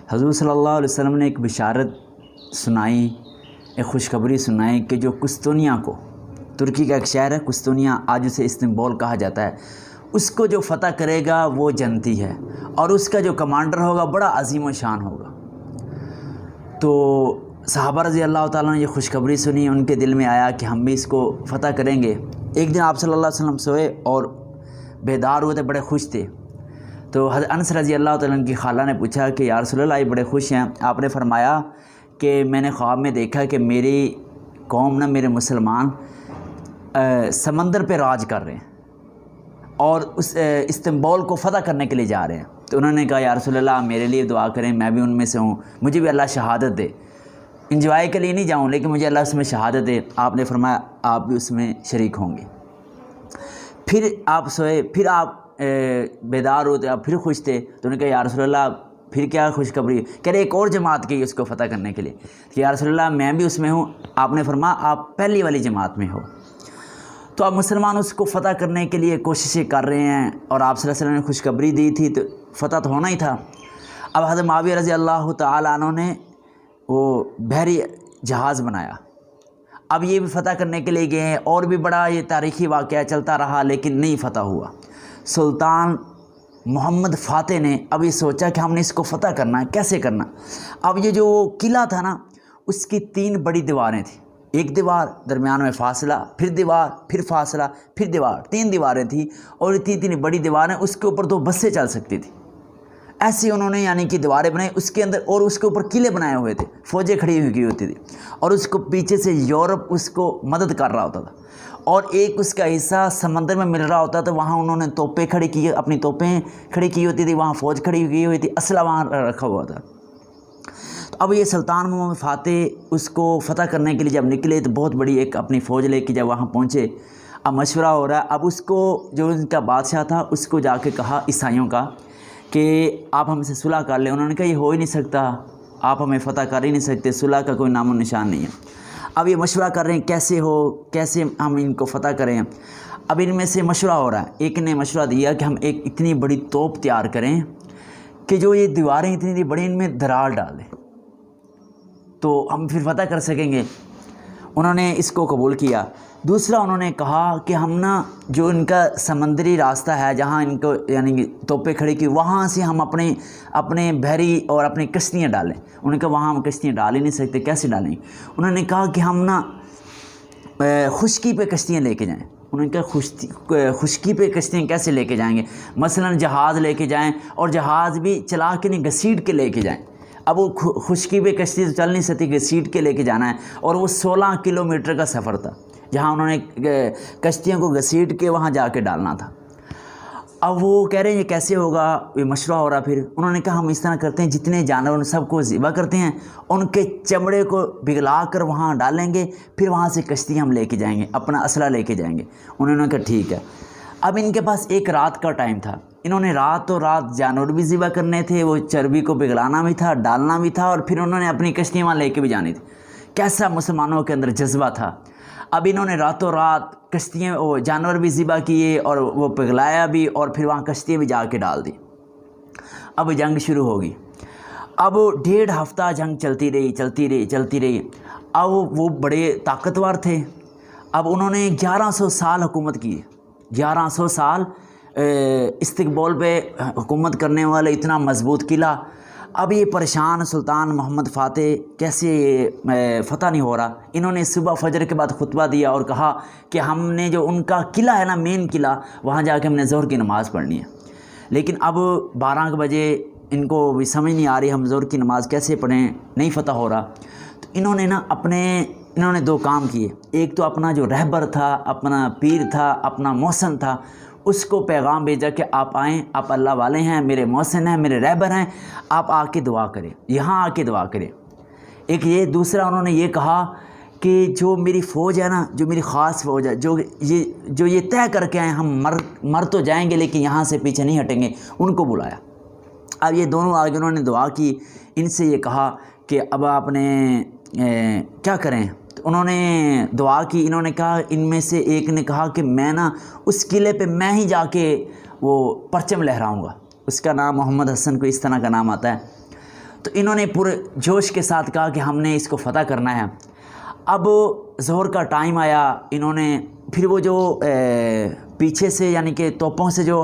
حضور صلی اللہ علیہ وسلم نے ایک بشارت سنائی، ایک خوشخبری سنائی کہ جو قسطنطنیہ کو، ترکی کا ایک شہر ہے قسطنطنیہ، آج اسے استنبول کہا جاتا ہے، اس کو جو فتح کرے گا وہ جنتی ہے، اور اس کا جو کمانڈر ہوگا بڑا عظیم و شان ہوگا۔ تو صحابہ رضی اللہ تعالیٰ نے یہ خوشخبری سنی، ان کے دل میں آیا کہ ہم بھی اس کو فتح کریں گے۔ ایک دن آپ صلی اللہ علیہ وسلم سوئے اور بیدار ہوئے تھے، بڑے خوش تھے۔ تو حضرت انس رضی اللہ تعالیٰ کی خالہ نے پوچھا کہ یا رسول اللہ، یہ بڑے خوش ہیں۔ آپ نے فرمایا کہ میں نے خواب میں دیکھا کہ میری قوم نہ، میرے مسلمان سمندر پہ راج کر رہے ہیں اور اس استنبول کو فتح کرنے کے لیے جا رہے ہیں۔ تو انہوں نے کہا یا رسول اللہ میرے لیے دعا کریں، میں بھی ان میں سے ہوں، مجھے بھی اللہ شہادت دے، انجوائے کے لیے نہیں جاؤں لیکن مجھے اللہ اس میں شہادت دے۔ آپ نے فرمایا آپ بھی اس میں شریک ہوں گے۔ پھر آپ سوئے، پھر آپ بیدار ہوتے، آپ پھر خوش تھے۔ تو انہوں نے کہا یا رسول اللہ پھر کیا خوشخبری؟ کہہ رہے ایک اور جماعت کی اس کو فتح کرنے کے لیے کہ یا رسول اللہ میں بھی اس میں ہوں۔ آپ نے فرمایا آپ پہلی والی جماعت میں ہو۔ تو اب مسلمان اس کو فتح کرنے کے لیے کوششیں کر رہے ہیں، اور آپ صلی اللہ علیہ وسلم نے خوشخبری دی تھی تو فتح تو ہونا ہی تھا۔ اب حضرت معاویہ رضی اللہ تعالیٰ عنہ نے وہ بحری جہاز بنایا، اب یہ بھی فتح کرنے کے لیے گئے ہیں، اور بھی بڑا یہ تاریخی واقعہ چلتا رہا لیکن نہیں فتح ہوا۔ سلطان محمد فاتح نے اب یہ سوچا کہ ہم نے اس کو فتح کرنا ہے، کیسے کرنا؟ اب یہ جو قلعہ تھا نا، اس کی 3 بڑی دیواریں تھیں، ایک دیوار، درمیان میں فاصلہ، پھر دیوار، پھر فاصلہ، پھر دیوار، 3 دیواریں تھیں، اور یہ 3 بڑی دیواریں، اس کے اوپر 2 بسیں چل سکتی تھیں۔ ایسے انہوں نے یعنی کہ دیواریں بنائی اس کے اندر، اور اس کے اوپر قلعے بنائے ہوئے تھے، فوجیں کھڑی ہوئی ہوتی تھی، اور اس کو پیچھے سے یورپ اس کو مدد کر رہا ہوتا تھا، اور ایک اس کا حصہ سمندر میں مل رہا ہوتا تھا، وہاں انہوں نے توپیں کھڑی کی، اپنی توپیں کھڑی کی ہوتی تھی، وہاں فوج کھڑی کی ہوئی تھی، اسلحہ وہاں رکھا ہوا تھا۔ تو اب یہ سلطان محمد فاتح اس کو فتح کرنے کے لیے جب نکلے تو بہت بڑی ایک اپنی فوج لے کے جب وہاں پہنچے، اب مشورہ ہو رہا ہے۔ اب اس کو جو ان کا بادشاہ تھا اس کو جا کے کہا عیسائیوں کا کہ آپ ہم سے صلح کر لیں۔ انہوں نے کہا یہ ہو ہی نہیں سکتا، آپ ہمیں فتح کر ہی نہیں سکتے، صلح کا کوئی نام و نشان نہیں ہے۔ اب یہ مشورہ کر رہے ہیں کیسے ہو، کیسے ہم ان کو فتح کریں۔ اب ان میں سے مشورہ ہو رہا ہے، ایک نے مشورہ دیا کہ ہم ایک اتنی بڑی توپ تیار کریں کہ جو یہ دیواریں اتنی بڑی ان میں درار ڈال دیں تو ہم پھر فتح کر سکیں گے۔ انہوں نے اس کو قبول کیا۔ دوسرا انہوں نے کہا کہ ہم نا جو ان کا سمندری راستہ ہے جہاں ان کو یعنی کہ توپیں کھڑی کی، وہاں سے ہم اپنے بحری اور اپنی کشتیاں ڈالیں۔ انہوں نے کہا وہاں ہم کشتیاں ڈال ہی نہیں سکتے، کیسے ڈالیں؟ انہوں نے کہا کہ ہم نا خشکی پہ کشتیاں لے کے جائیں۔ انہوں نے کہا خشکی پہ کشتیاں کیسے لے کے جائیں گے؟ مثلا جہاز لے کے جائیں، اور جہاز بھی چلا کے نہیں، گھسیٹ کے لے کے جائیں۔ اب وہ خشکی پہ کشتی تو چل نہیں سکتی، گھسیٹ کے لے کے جانا ہے، اور وہ 16 کلومیٹر کا سفر تھا جہاں انہوں نے کشتیوں کو گھسیٹ کے وہاں جا کے ڈالنا تھا۔ اب وہ کہہ رہے ہیں یہ کیسے ہوگا؟ یہ مشورہ ہو رہا۔ پھر انہوں نے کہا ہم اس طرح کرتے ہیں، جتنے جانور سب کو ذبح کرتے ہیں، ان کے چمڑے کو پگھلا کر وہاں ڈالیں گے، پھر وہاں سے کشتی ہم لے کے جائیں گے، اپنا اسلحہ لے کے جائیں گے۔ انہوں نے کہا ٹھیک ہے۔ اب ان کے پاس ایک رات کا ٹائم تھا، انہوں نے رات جانور بھی ذبح کرنے تھے، وہ چربی کو پگھلانا بھی تھا، ڈالنا بھی تھا، اور پھر انہوں نے اپنی کشتیاں وہاں لے کے بھی جانی تھی۔ کیسا مسلمانوں کے اندر جذبہ تھا! اب انہوں نے راتوں رات کشتیاں جانور بھی ذبح کیے اور وہ پگھلایا بھی، اور پھر وہاں کشتیاں بھی جا کے ڈال دی۔ اب جنگ شروع ہوگی۔ اب 1.5 ہفتہ جنگ چلتی رہی۔ اب وہ بڑے طاقتور تھے، اب انہوں نے 1100 سال حکومت کی، 1100 سال استقبال پہ حکومت کرنے والے اتنا مضبوط قلعہ۔ اب یہ پریشان سلطان محمد فاتح، کیسے فتح نہیں ہو رہا؟ انہوں نے صبح فجر کے بعد خطبہ دیا اور کہا کہ ہم نے جو ان کا قلعہ ہے نا، مین قلعہ، وہاں جا کے ہم نے ظہر کی نماز پڑھنی ہے۔ لیکن اب 12 بجے ان کو بھی سمجھ نہیں آ رہی ہم ظہر کی نماز کیسے پڑھیں، نہیں فتح ہو رہا۔ تو انہوں نے 2 کام کیے۔ ایک تو اپنا جو رہبر تھا، اپنا پیر تھا، اپنا محسن تھا، اس کو پیغام بھیجا کہ آپ آئیں، آپ اللہ والے ہیں، میرے محسن ہیں، میرے رہبر ہیں، آپ آ کے دعا کریں، یہاں آ کے دعا کریں۔ ایک یہ، دوسرا انہوں نے یہ کہا کہ جو میری فوج ہے نا، جو میری خاص فوج ہے، جو یہ طے کر کے آئے ہم مر تو جائیں گے لیکن یہاں سے پیچھے نہیں ہٹیں گے، ان کو بلایا۔ اب یہ دونوں آگے انہوں نے دعا کی، ان سے یہ کہا کہ اب آپ نے کیا کریں؟ تو انہوں نے دعا کی۔ انہوں نے کہا، ان میں سے ایک نے کہا کہ میں نا اس قلعے پہ میں ہی جا کے وہ پرچم لہراؤں گا، اس کا نام محمد حسن کو اس طرح کا نام آتا ہے۔ تو انہوں نے پورے جوش کے ساتھ کہا کہ ہم نے اس کو فتح کرنا ہے۔ اب ظہر کا ٹائم آیا، انہوں نے پھر وہ جو پیچھے سے یعنی کہ توپوں سے جو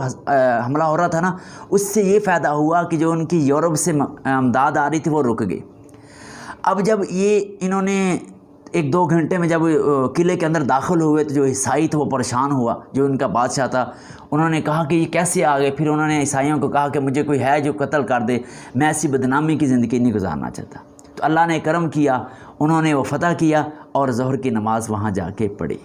حملہ ہو رہا تھا نا، اس سے یہ فائدہ ہوا کہ جو ان کی یورپ سے امداد آ رہی تھی وہ رک گئی۔ اب جب یہ انہوں نے 1-2 گھنٹے میں جب قلعے کے اندر داخل ہوئے تو جو عیسائی تھا وہ پریشان ہوا، جو ان کا بادشاہ تھا۔ انہوں نے کہا کہ یہ کیسے آ گئے؟ پھر انہوں نے عیسائیوں کو کہا کہ مجھے کوئی ہے جو قتل کر دے، میں ایسی بدنامی کی زندگی نہیں گزارنا چاہتا۔ تو اللہ نے کرم کیا، انہوں نے وہ فتح کیا اور ظہر کی نماز وہاں جا کے پڑھی۔